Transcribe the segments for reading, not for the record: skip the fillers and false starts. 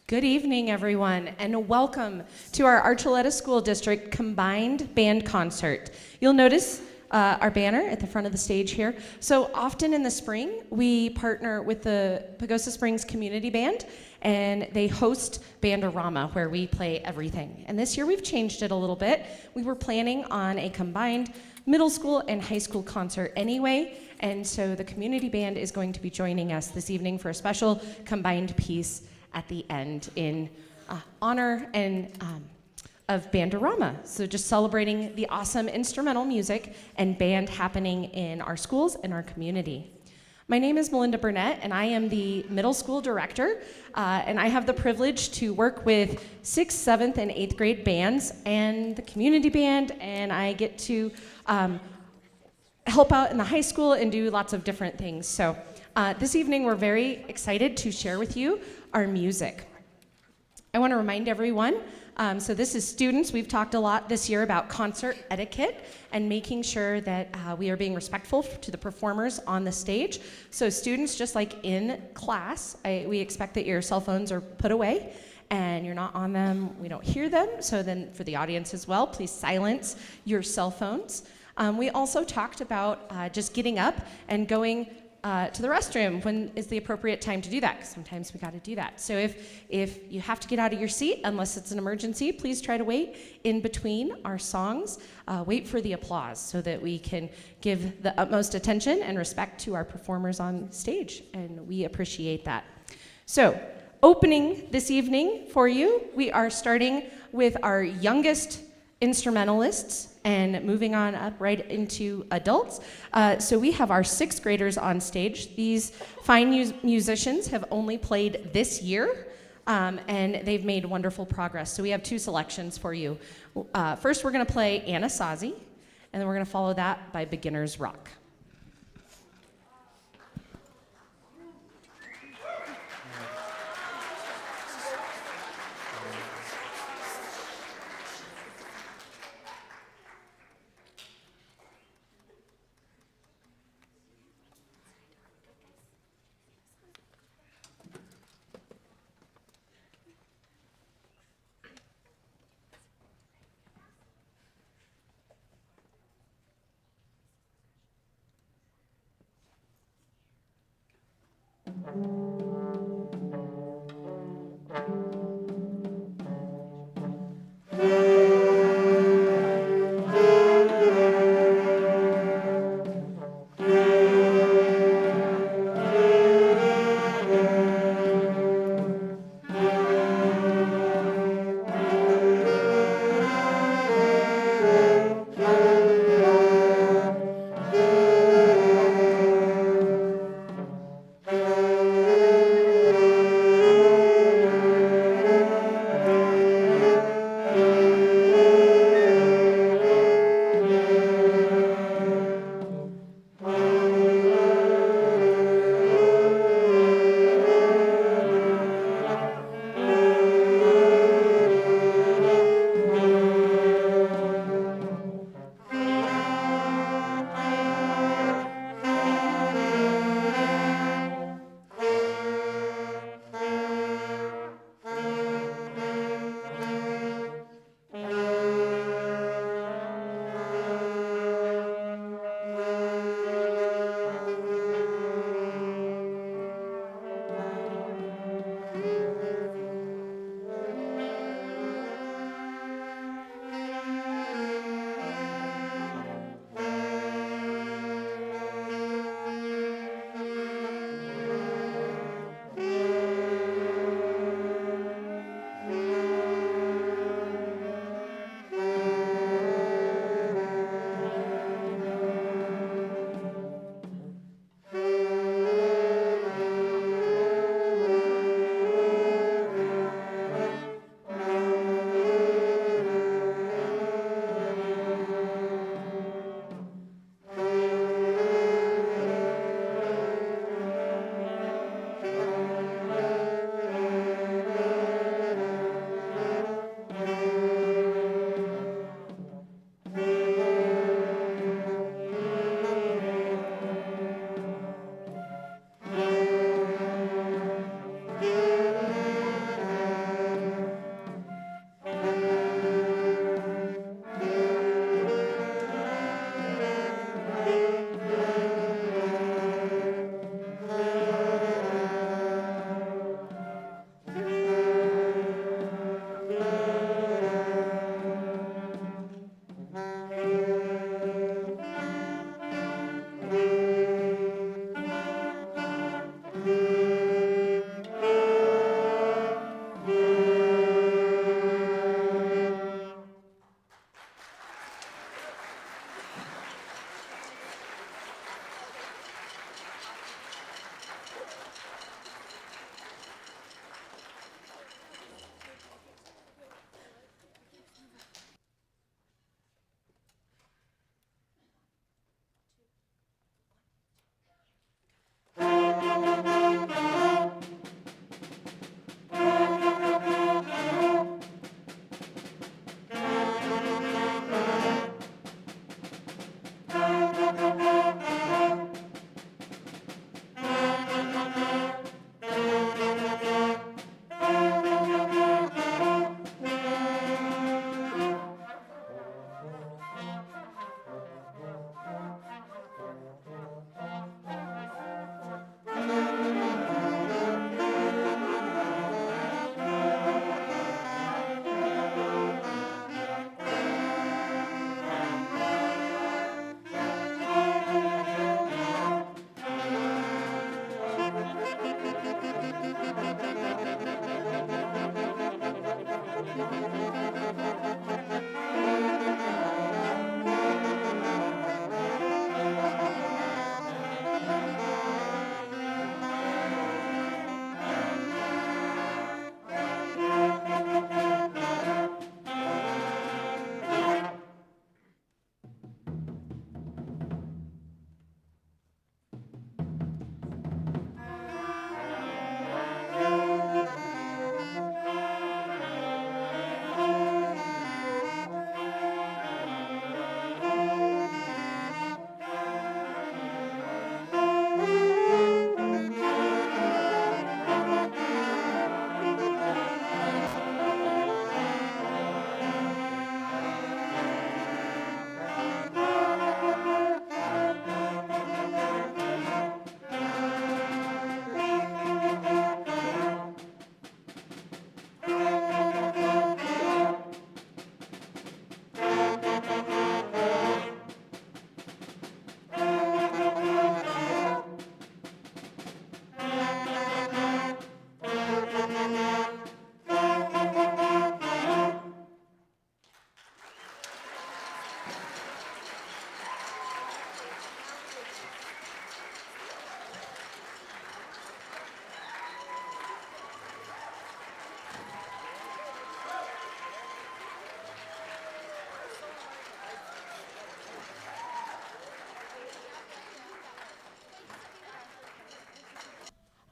Good evening, everyone, and welcome to our Archuleta School District Combined Band Concert. You'll notice our banner at the front of the stage here. So often in the spring, we partner with the Pagosa Springs Community Band, and they host Bandorama, where we play everything. And this year we've changed it a little bit. We were planning on a combined middle school and high school concert anyway, and so the community band is going to be joining us this evening for a special combined piece at the end in honor and of Bandorama. So just celebrating the awesome instrumental music and band happening in our schools and our community. My name is Melinda Burnett, and I am the middle school director, and I have the privilege to work with 6th, 7th, and 8th grade bands and the community band, and I get to help out in the high school and do lots of different things. So this evening, we're very excited to share with you our music. I want to remind everyone, so this is students. We've talked a lot this year about concert etiquette and making sure that we are being respectful to the performers on the stage. So students, just like in class, we expect that your cell phones are put away and you're not on them, we don't hear them. So then for the audience as well, please silence your cell phones. We also talked about just getting up and going to the restroom when is the appropriate time to do that, because sometimes we got to do that. So if you have to get out of your seat, unless it's an emergency, please try to wait in between our songs. Wait for the applause so that we can give the utmost attention and respect to our performers on stage, and we appreciate that. So opening this evening for you, we are starting with our youngest instrumentalists and moving on up right into adults. So we have our 6th graders on stage. These fine musicians have only played this year, and they've made wonderful progress. So we have 2 selections for you. First, we're going to play Anasazi, and then we're going to follow that by Beginner's Rock.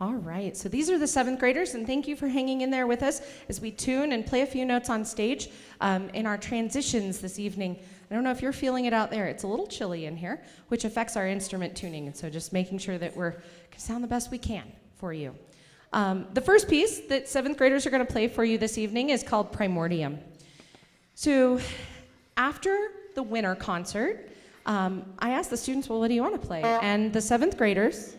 All right, so these are the 7th graders, and thank you for hanging in there with us as we tune and play a few notes on stage in our transitions this evening. I don't know if you're feeling it out there. It's a little chilly in here, which affects our instrument tuning, and so just making sure that we're going to sound the best we can for you. The first piece that 7th graders are going to play for you this evening is called Primordium. So after the winter concert, I asked the students, well, what do you want to play? And the 7th graders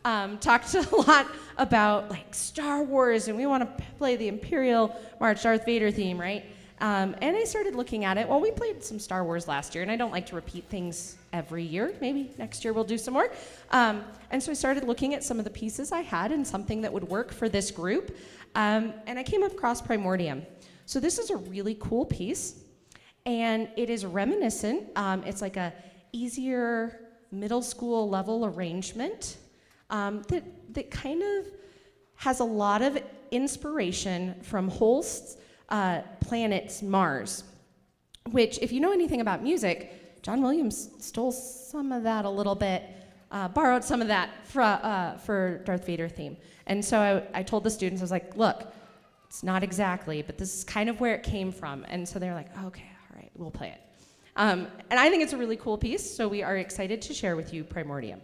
talked a lot about like Star Wars, and we want to play the Imperial March Darth Vader theme, right? And I started looking at it. Well, we played some Star Wars last year, and I don't like to repeat things every year. Maybe next year we'll do some more. And so I started looking at some of the pieces I had and something that would work for this group. And I came across Primordium. So this is a really cool piece, and it is reminiscent. It's like a easier middle school level arrangement. That kind of has a lot of inspiration from Holst's planet's Mars, which, if you know anything about music, John Williams stole some of that a little bit, borrowed some of that for Darth Vader theme. And so I told the students, I was like, look, it's not exactly, but this is kind of where it came from. And so they're like, okay, all right, we'll play it. And I think it's a really cool piece, so we are excited to share with you Primordium.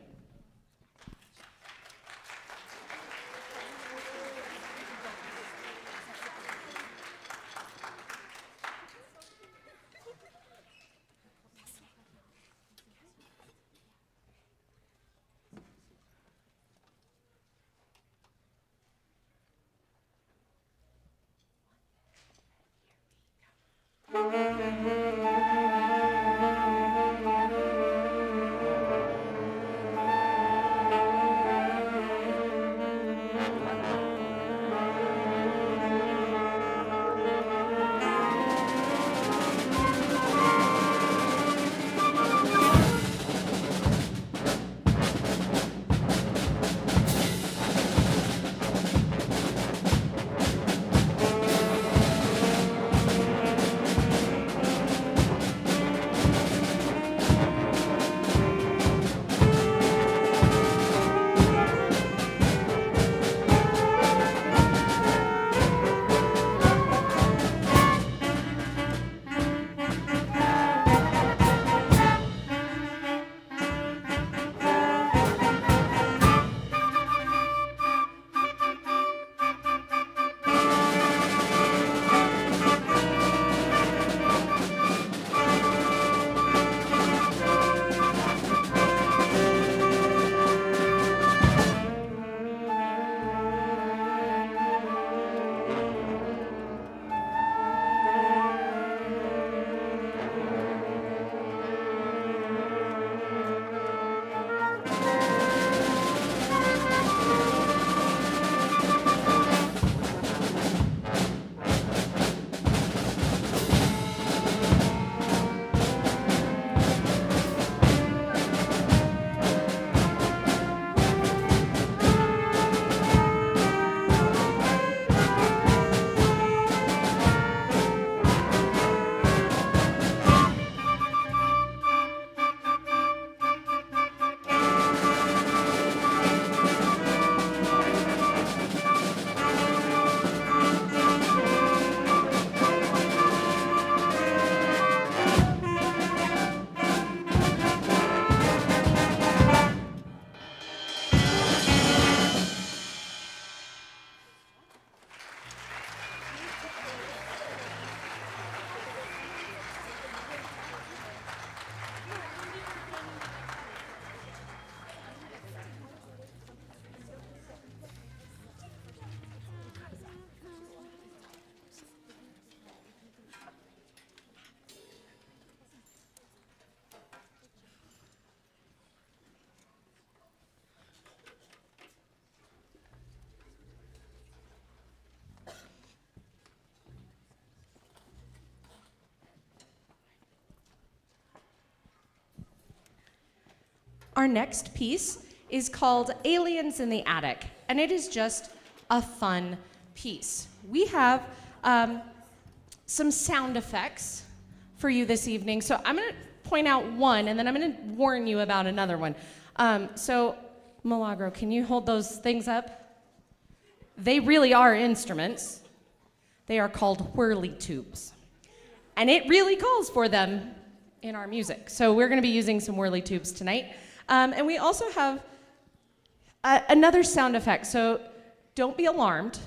Our next piece is called Aliens in the Attic, and it is just a fun piece. We have some sound effects for you this evening, so I'm going to point out one, and then I'm going to warn you about another one. So, Milagro, can you hold those things up? They really are instruments. They are called whirly tubes. And it really calls for them in our music. So we're going to be using some whirly tubes tonight. And we also have another sound effect. So don't be alarmed.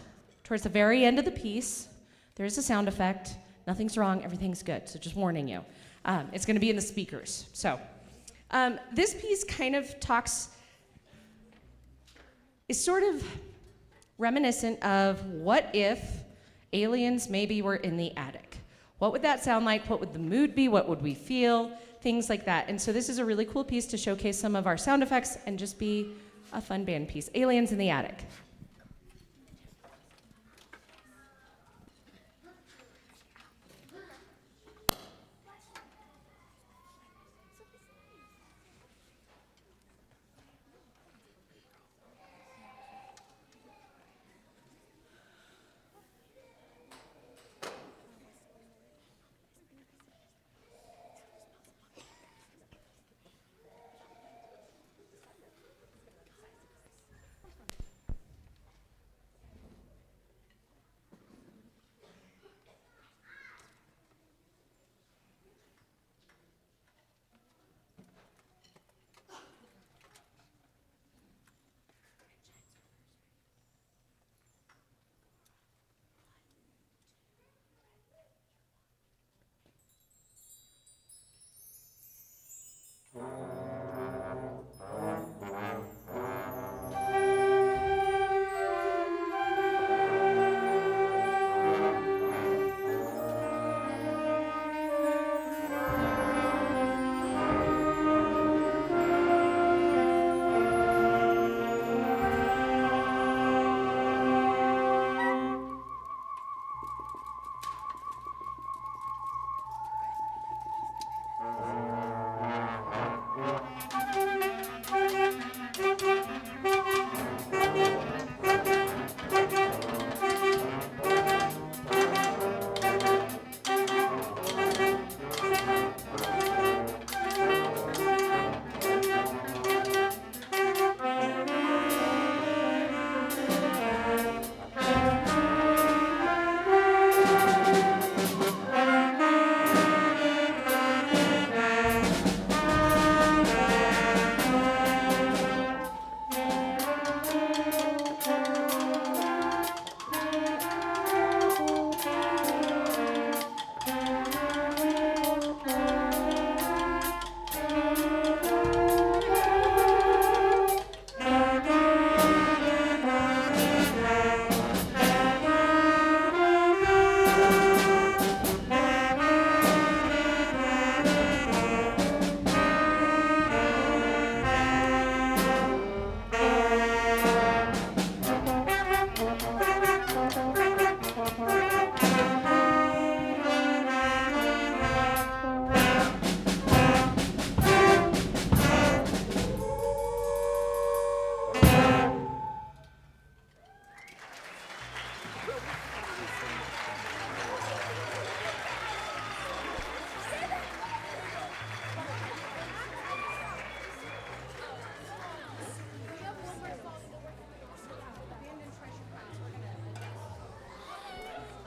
Towards the very end of the piece, there's a sound effect. Nothing's wrong. Everything's good. So just warning you. It's going to be in the speakers. So this piece kind of is sort of reminiscent of what if aliens maybe were in the attic. What would that sound like? What would the mood be? What would we feel? Things like that. And so this is a really cool piece to showcase some of our sound effects and just be a fun band piece. Aliens in the Attic.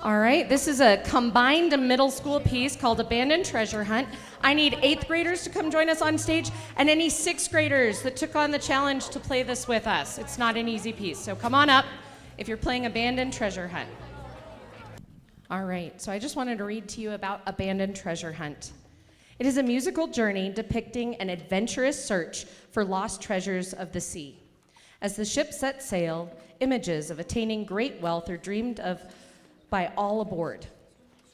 All right, this is a combined middle school piece called Abandoned Treasure Hunt. I need 8th graders to come join us on stage and any 6th graders that took on the challenge to play this with us. It's not an easy piece, so come on up if you're playing Abandoned Treasure Hunt. All right, so I just wanted to read to you about Abandoned Treasure Hunt. It is a musical journey depicting an adventurous search for lost treasures of the sea. As the ship sets sail, images of attaining great wealth are dreamed of by all aboard.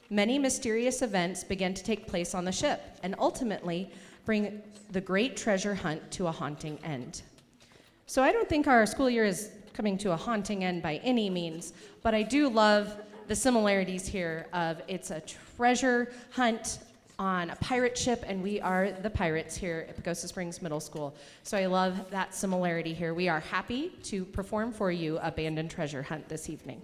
Many mysterious events begin to take place on the ship and ultimately bring the great treasure hunt to a haunting end. So I don't think our school year is coming to a haunting end by any means, but I do love the similarities here of it's a treasure hunt on a pirate ship, and we are the pirates here at Pagosa Springs Middle School. So I love that similarity here. We are happy to perform for you Abandoned Treasure Hunt this evening.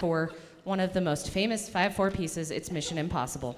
For one of the most famous 5/4 pieces, it's Mission Impossible.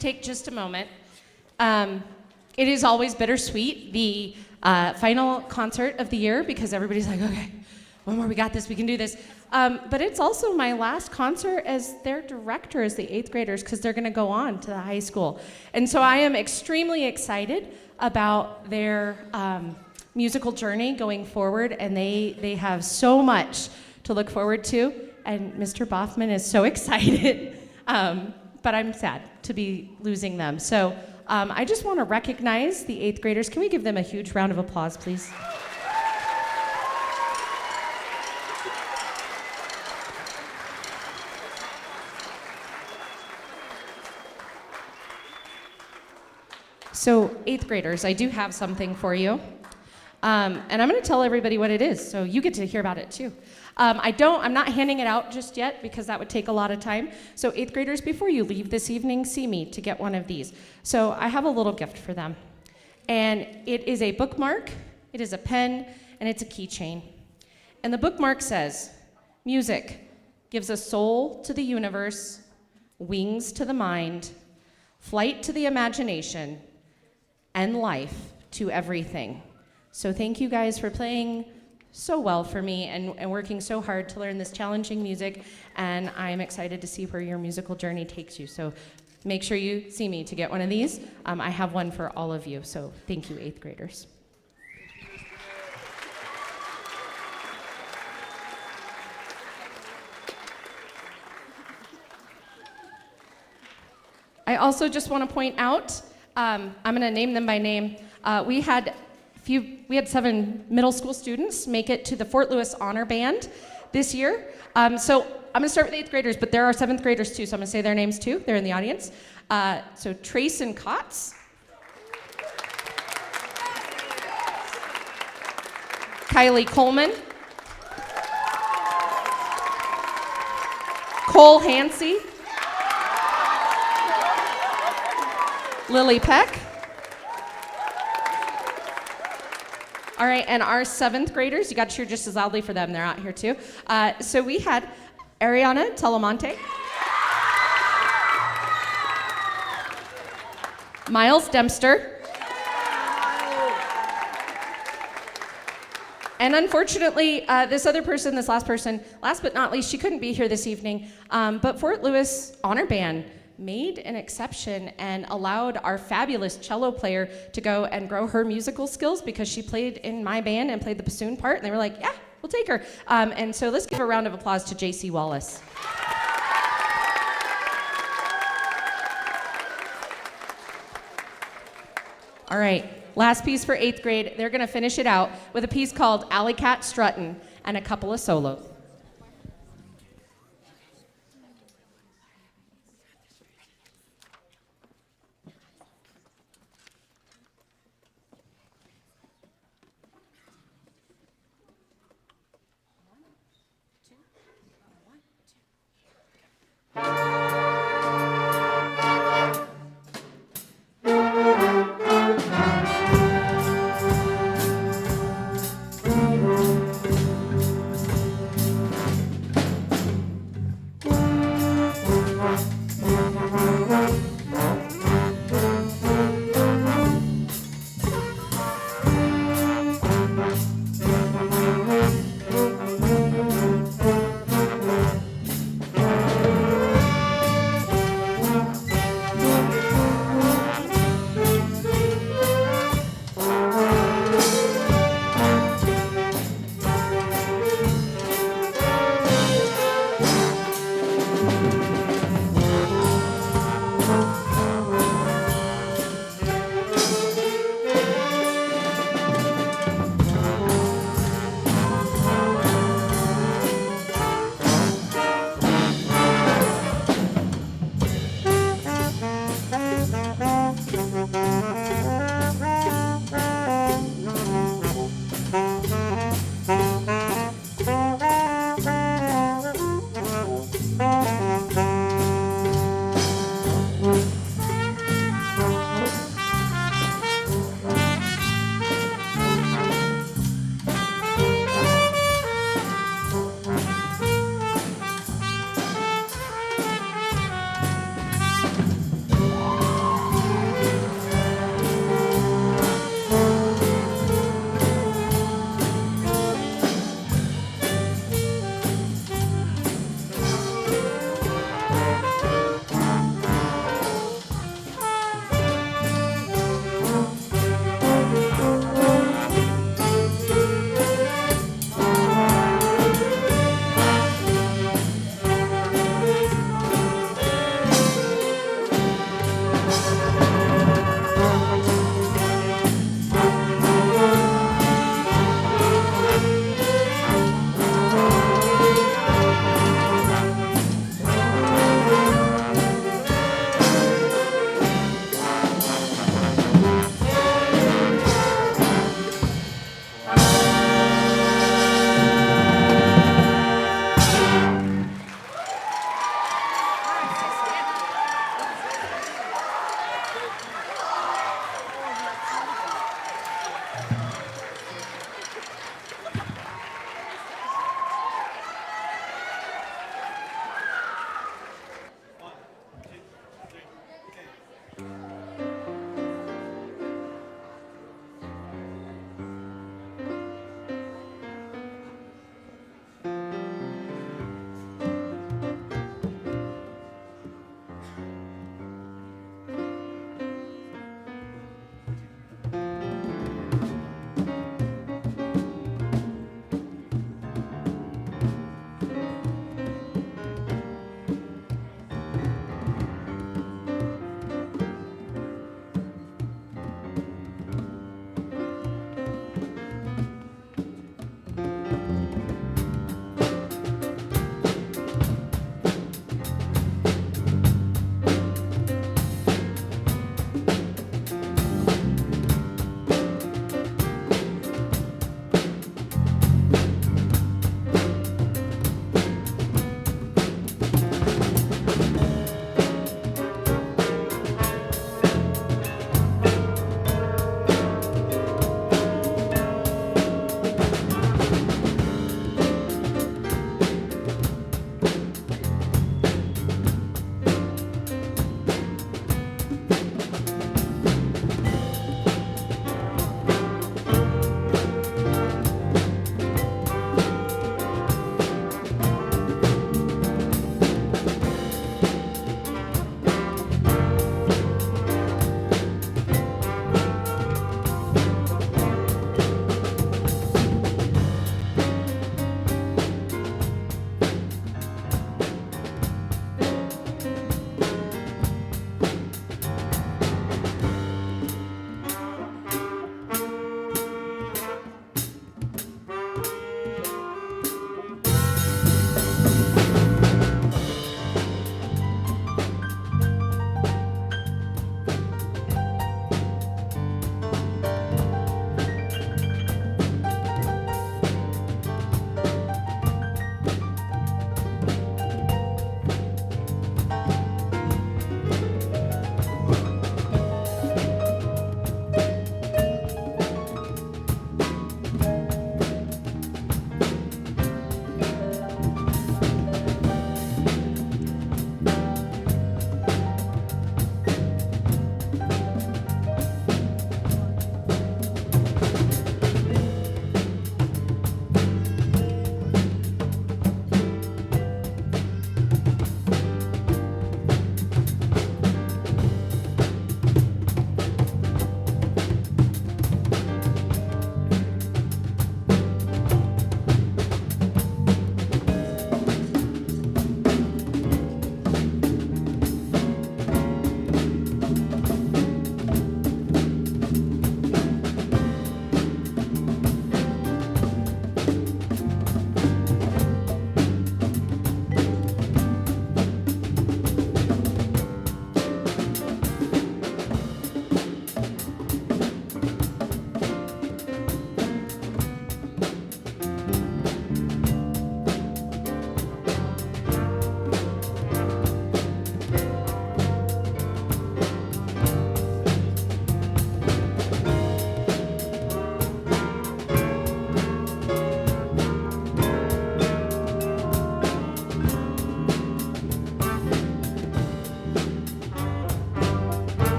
take just a moment. It is always bittersweet, the final concert of the year, because everybody's like, okay, one more, we got this, we can do this. But it's also my last concert as their director, as the 8th graders, because they're gonna go on to the high school. And so I am extremely excited about their musical journey going forward, and they have so much to look forward to, and Mr. Boffman is so excited, but I'm sad to be losing them. So I just want to recognize the 8th graders. Can we give them a huge round of applause, please? So 8th graders, I do have something for you. And I'm going to tell everybody what it is, so you get to hear about it too. I'm not handing it out just yet because that would take a lot of time. So 8th graders, before you leave this evening, see me to get one of these. So I have a little gift for them. And it is a bookmark, it is a pen, and it's a keychain. And the bookmark says, music gives a soul to the universe, wings to the mind, flight to the imagination, and life to everything. So thank you guys for playing so well for me and working so hard to learn this challenging music, and I'm excited to see where your musical journey takes you. So make sure you see me to get one of these. I have one for all of you, so thank you, 8th graders. I also just want to point out, I'm going to name them by name. We had 7 middle school students make it to the Fort Lewis Honor Band this year. So I'm going to start with 8th graders, but there are 7th graders too, so I'm going to say their names too. They're in the audience. So Trayson Kotz, Kylie Coleman, Cole Hansey, Lily Peck. All right, and our 7th graders, you got to cheer just as loudly for them, they're out here too. So we had Ariana Telemonte, Miles Dempster, and unfortunately, this last but not least, she couldn't be here this evening, but Fort Lewis Honor Band made an exception and allowed our fabulous cello player to go and grow her musical skills because she played in my band and played the bassoon part, and they were like, yeah, we'll take her. And so let's give a round of applause to JC Wallace. All right, last piece for 8th grade. They're gonna finish it out with a piece called Alley Cat Struttin' and a couple of solos.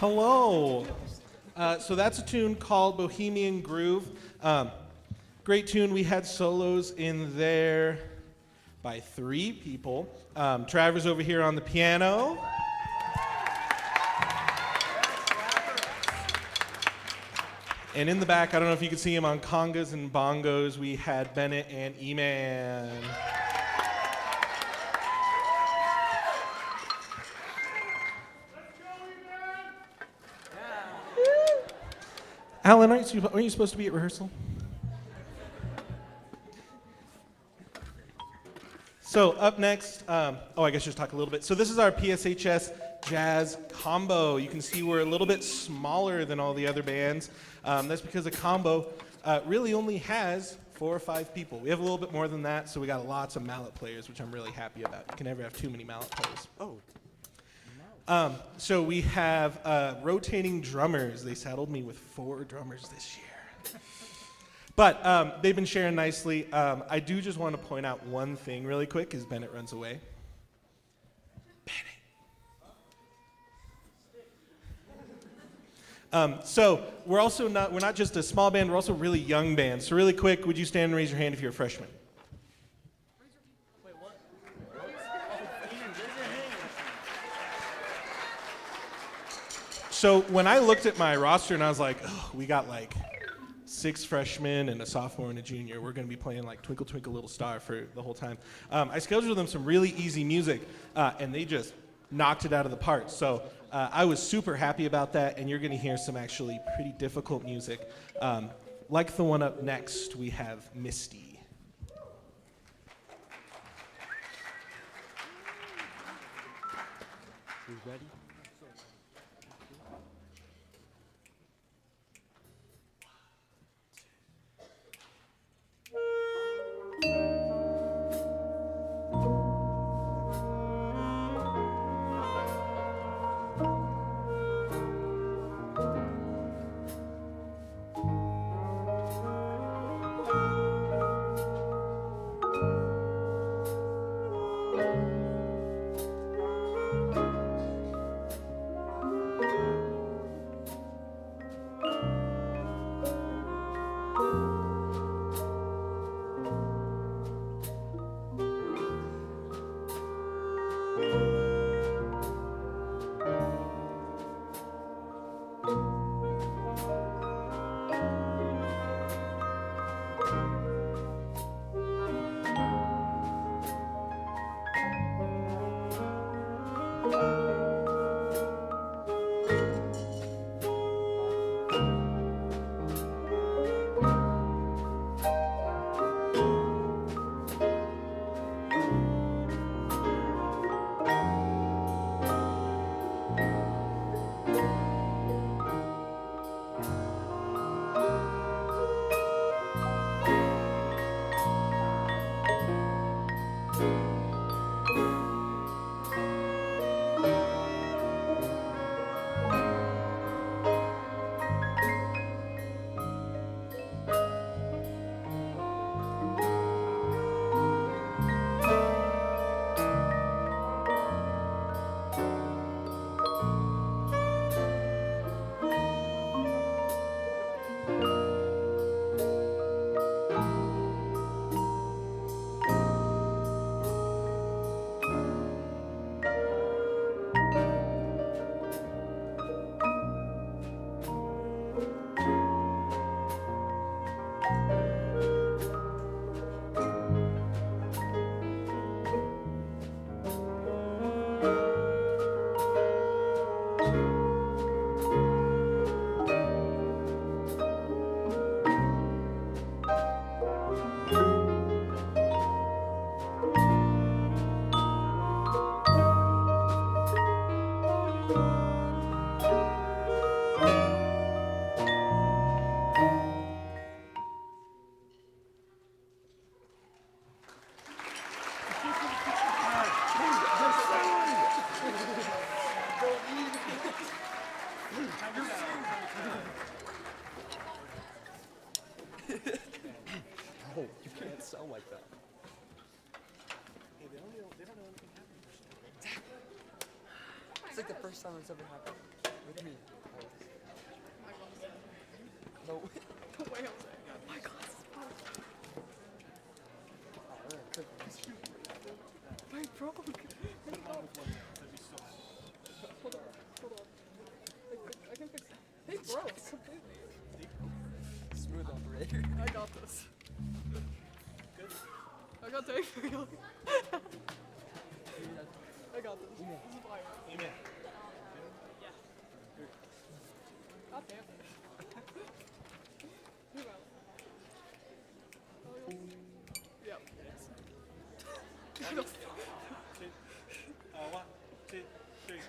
Hello. So that's a tune called Bohemian Groove. Great tune. We had solos in there by 3 people. Travers over here on the piano. And in the back, I don't know if you can see him on congas and bongos, we had Bennett and E-Man. Alan, aren't you supposed to be at rehearsal? So up next, I guess just talk a little bit. So this is our PSHS Jazz Combo. You can see we're a little bit smaller than all the other bands. That's because a combo really only has 4 or 5 people. We have a little bit more than that, so we got lots of mallet players, which I'm really happy about. You can never have too many mallet players. So we have rotating drummers. They saddled me with 4 drummers this year. But they've been sharing nicely. I do just want to point out one thing really quick as Bennett runs away. Bennett. So we're not just a small band, we're also a really young band. So really quick, would you stand and raise your hand if you're a freshman? Wait, what? So when I looked at my roster and I was like, oh, we got like 6 freshmen and a sophomore and a junior. We're going to be playing like Twinkle Twinkle Little Star for the whole time. I scheduled them some really easy music, and they just knocked it out of the park. So I was super happy about that, and you're going to hear some actually pretty difficult music. Like the one up next, we have Misty. Who's ready? Oh, you can't sell like that. Hey, they don't know anything happened. It's like the first time it's ever happened. With me. No. Wait, my glasses. My broke. Hold on. I can fix it. They broke completely. Smooth operator. I got this. I got tape for you. I got this. This is fire. Amen. God damn it. Who else? Yep. One, two, three.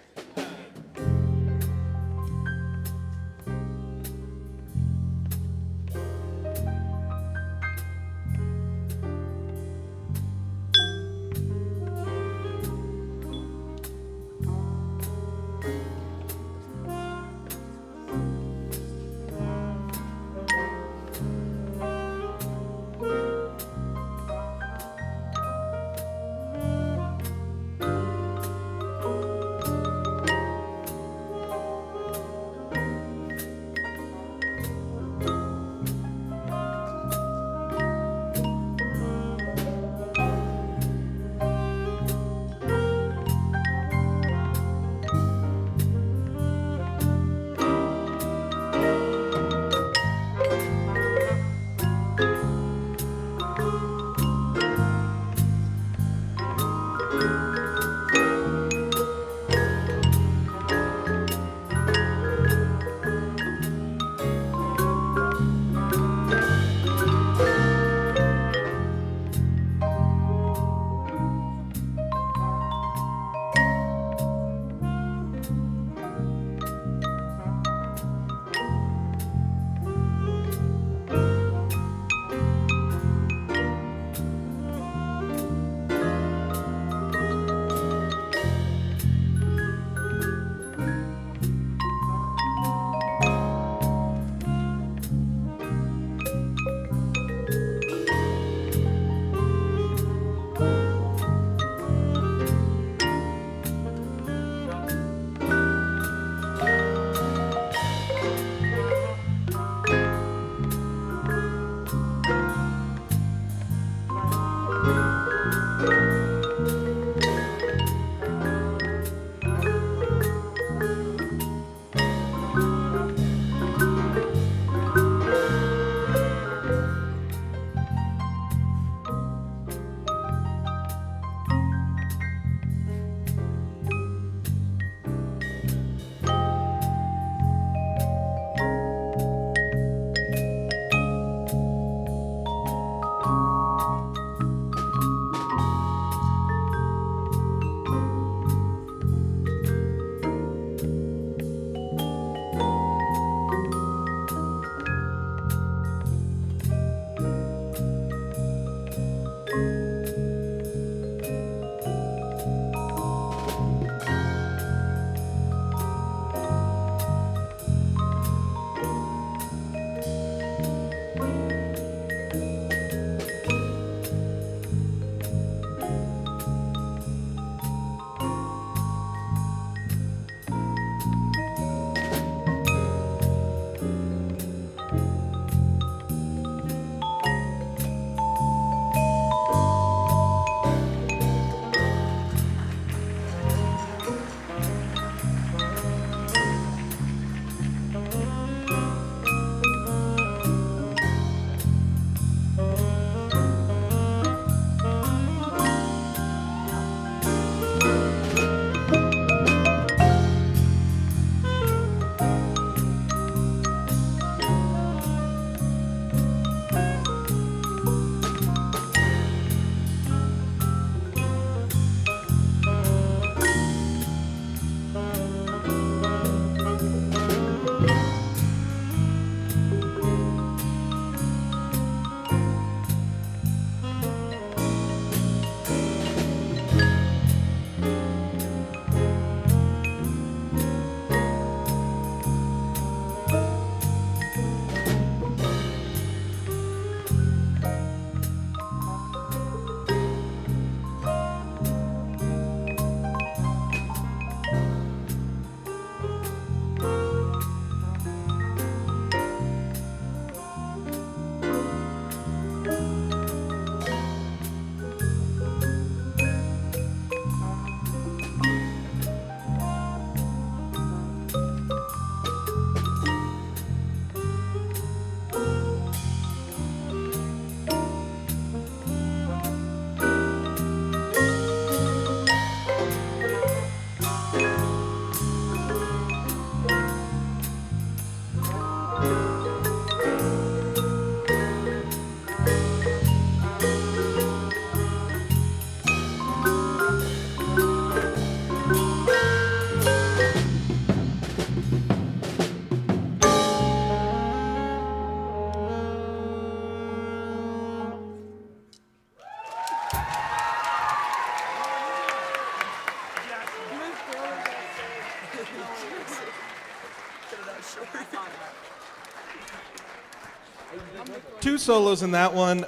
two solos in that one.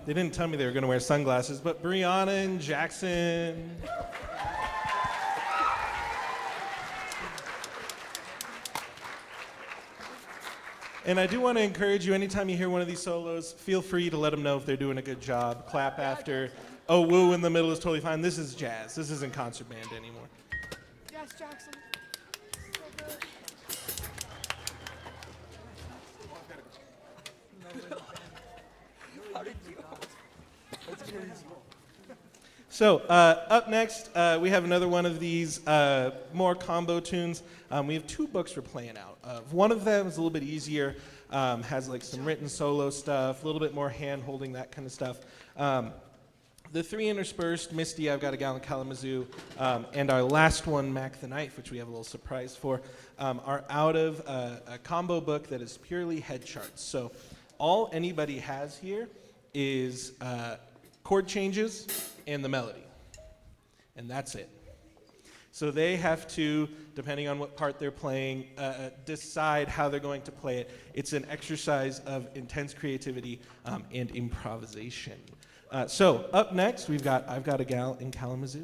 They didn't tell me they were going to wear sunglasses, but Brianna and Jackson. And I do want to encourage you, anytime you hear one of these solos, feel free to let them know if they're doing a good job. Clap after. Oh, woo in the middle is totally fine. This is jazz. This isn't concert band anymore. Yes, Jackson. So good. How did you? That's crazy. So up next, we have another one of these more combo tunes. We have two books we're playing out of. One of them is a little bit easier, has like some written solo stuff, a little bit more hand holding, that kind of stuff. The three interspersed, Misty, I've Got a Gal in Kalamazoo, and our last one, Mac the Knife, which we have a little surprise for, are out of a combo book that is purely head charts. So all anybody has here is chord changes and the melody, and that's it. So they have to, depending on what part they're playing, decide how they're going to play it. It's an exercise of intense creativity and improvisation. So up next, we've got I've Got a Gal in Kalamazoo.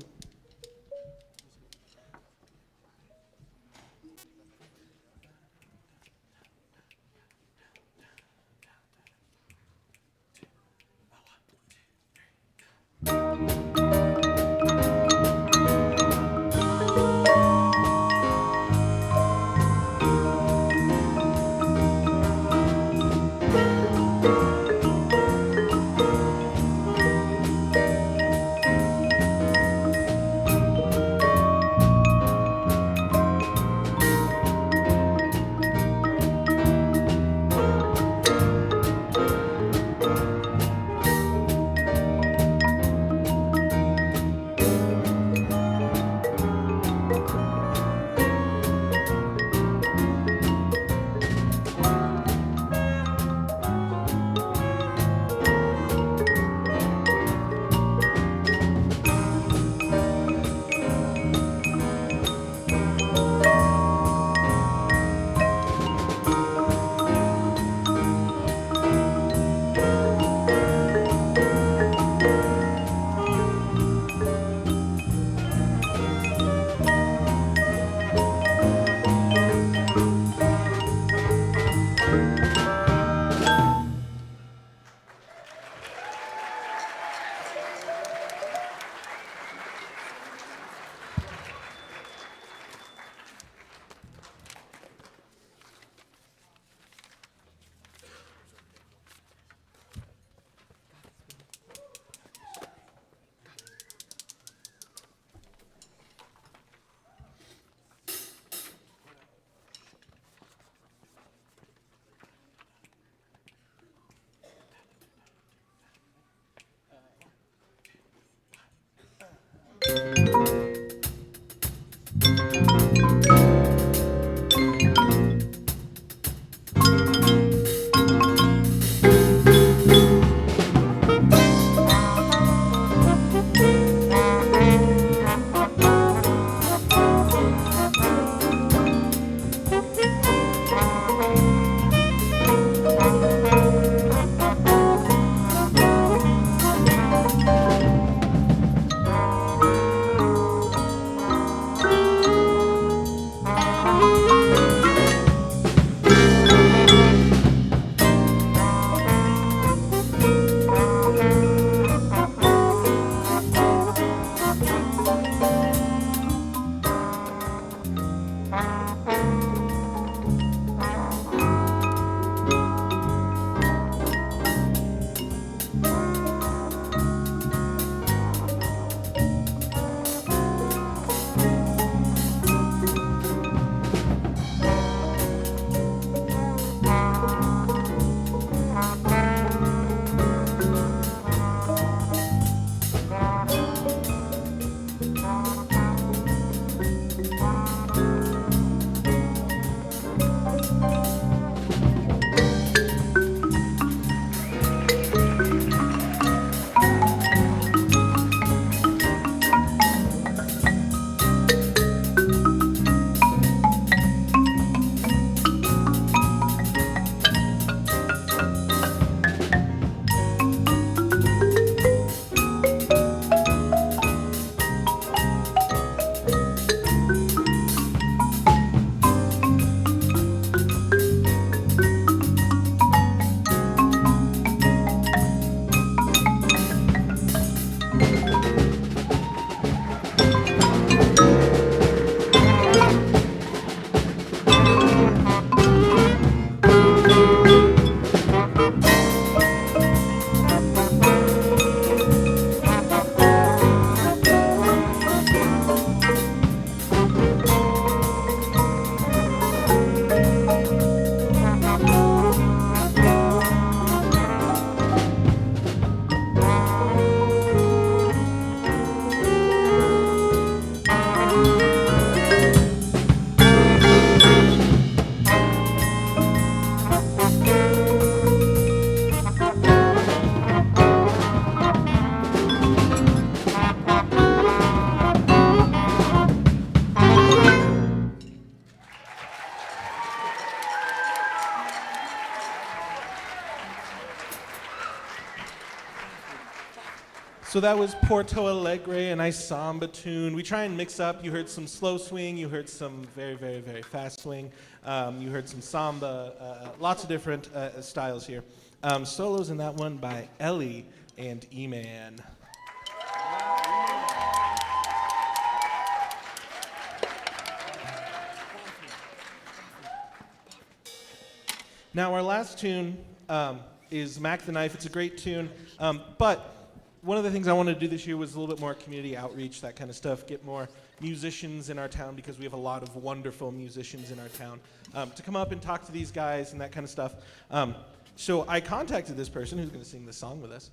So that was Porto Alegre, a nice samba tune. We try and mix up. You heard some slow swing. You heard some very, very, very fast swing. You heard some samba. Lots of different styles here. Solos in that one by Ellie and E-Man. Now our last tune is Mac the Knife. It's a great tune, but one of the things I wanted to do this year was a little bit more community outreach, that kind of stuff, get more musicians in our town because we have a lot of wonderful musicians in our town, to come up and talk to these guys and that kind of stuff. So I contacted this person who's going to sing this song with us.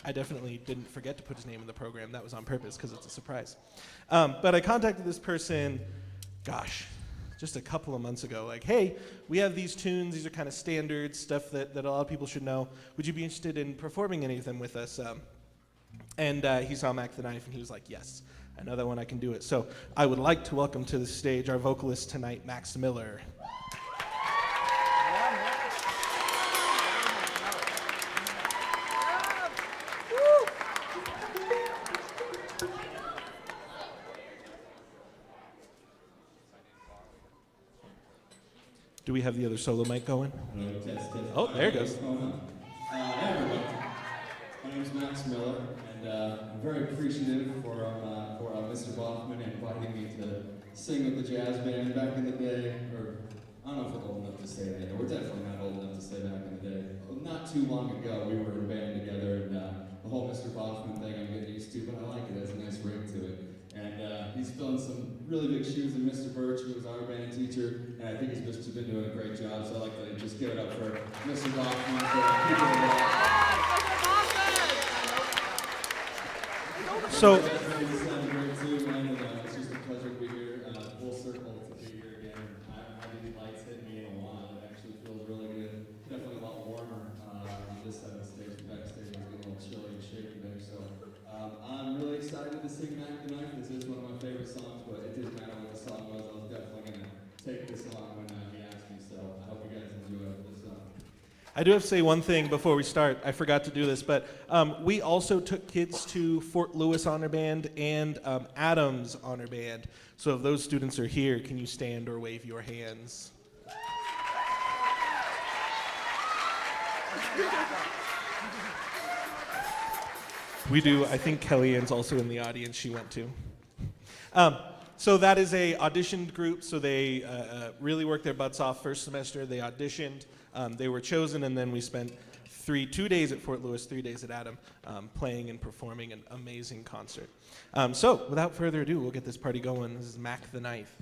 I definitely didn't forget to put his name in the program. That was on purpose because it's a surprise. But I contacted this person, gosh, just a couple of months ago, like, hey, we have these tunes, these are kind of standard stuff that a lot of people should know. Would you be interested in performing any of them with us? And he saw Mac the Knife, and he was like, yes, I know that one, I can do it. So I would like to welcome to the stage our vocalist tonight, Max Miller. Do we have the other solo mic going? Test. Oh, there it goes. Hey everyone, my name is Max Miller, and I'm very appreciative for Mr. Baughman inviting me to sing with the jazz band back in the day, or I don't know if we're old enough to say that, we're definitely not old enough to say back in the day. Not too long ago, we were in a band together, and the whole Mr. Baughman thing I'm getting used to, but I like it, it has a nice ring to it. And he's filling some really big shoes in Mr. Birch, who was our band teacher, and I think he's just been doing a great job, so I'd like to just give it up for Mr. Baughman for keeping it alive. So, It's great too, man, and it's just a pleasure to be here, full circle to be here again. I these lights hit me in a while, it actually feels really good. Definitely a lot warmer on this side of the stage. The backstage is getting a little chilly and shaky there, so I'm really excited to sing Mac the Knife. This is one of my favorite songs, but it didn't matter what the song was. I was definitely going to take this song when he asked me, so I hope you guys enjoy this song. I do have to say one thing before we start. I forgot to do this, but we also took kids to Fort Lewis Honor Band and Adams Honor Band. So if those students are here, can you stand or wave your hands? We do. I think Kellyanne's also in the audience. She went to. So that is a auditioned group. So they really worked their butts off first semester. They auditioned. They were chosen, and then we spent 2 days at Fort Lewis, 3 days at Adam, playing and performing an amazing concert. So without further ado, we'll get this party going. This is Mac the Knife.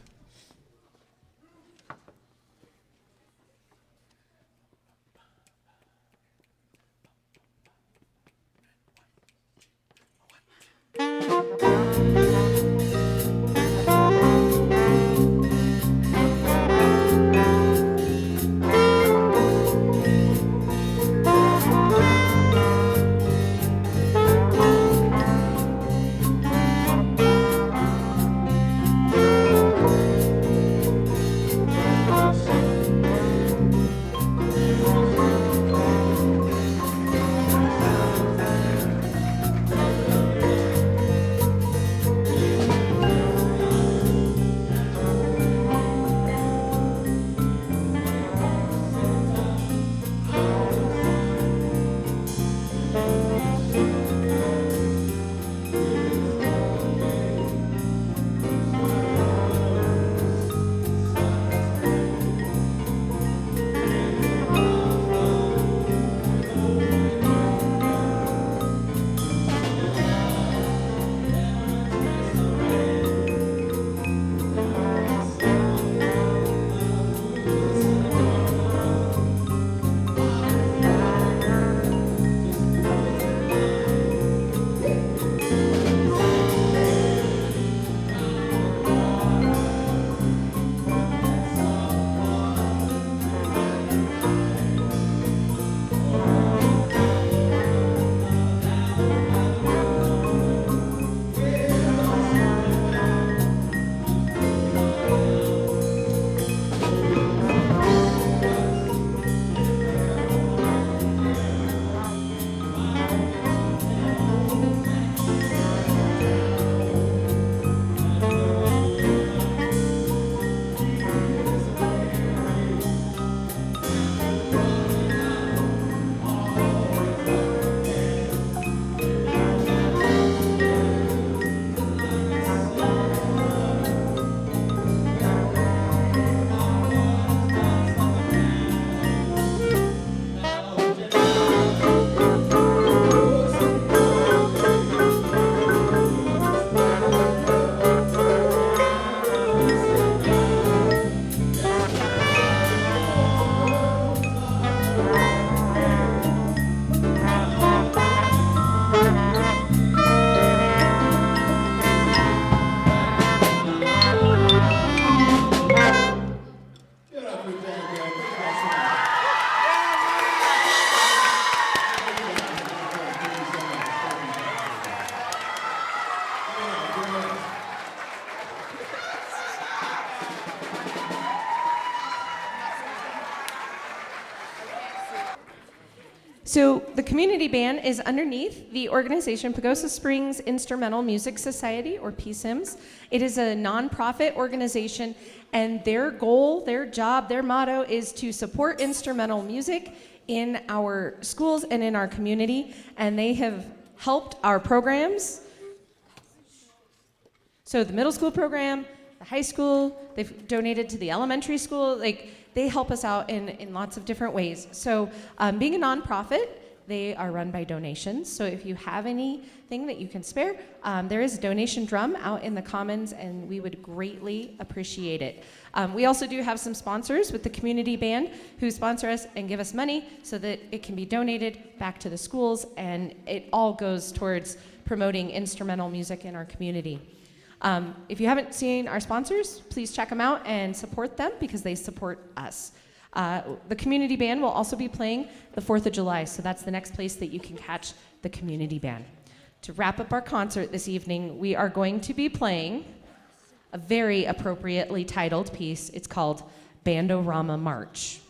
So the community band is underneath the organization Pagosa Springs Instrumental Music Society, or PSIMS. It is a nonprofit organization, and their goal, their job, their motto is to support instrumental music in our schools and in our community, and they have helped our programs. So the middle school program, the high school, they've donated to the elementary school, they help us out in lots of different ways. So being a nonprofit, they are run by donations. So if you have anything that you can spare, there is a donation drum out in the commons, and we would greatly appreciate it. We also do have some sponsors with the community band who sponsor us and give us money so that it can be donated back to the schools, and it all goes towards promoting instrumental music in our community. If you haven't seen our sponsors, please check them out and support them because they support us. The community band will also be playing the 4th of July, so that's the next place that you can catch the community band. To wrap up our concert this evening, we are going to be playing a very appropriately titled piece. It's called Bandorama March.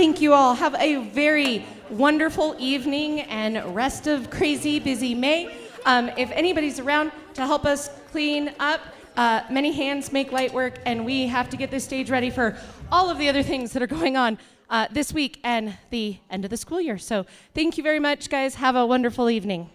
Thank you all. Have a very wonderful evening and rest of crazy busy May. If anybody's around to help us clean up, many hands make light work, and we have to get this stage ready for all of the other things that are going on this week and the end of the school year. So thank you very much, guys. Have a wonderful evening.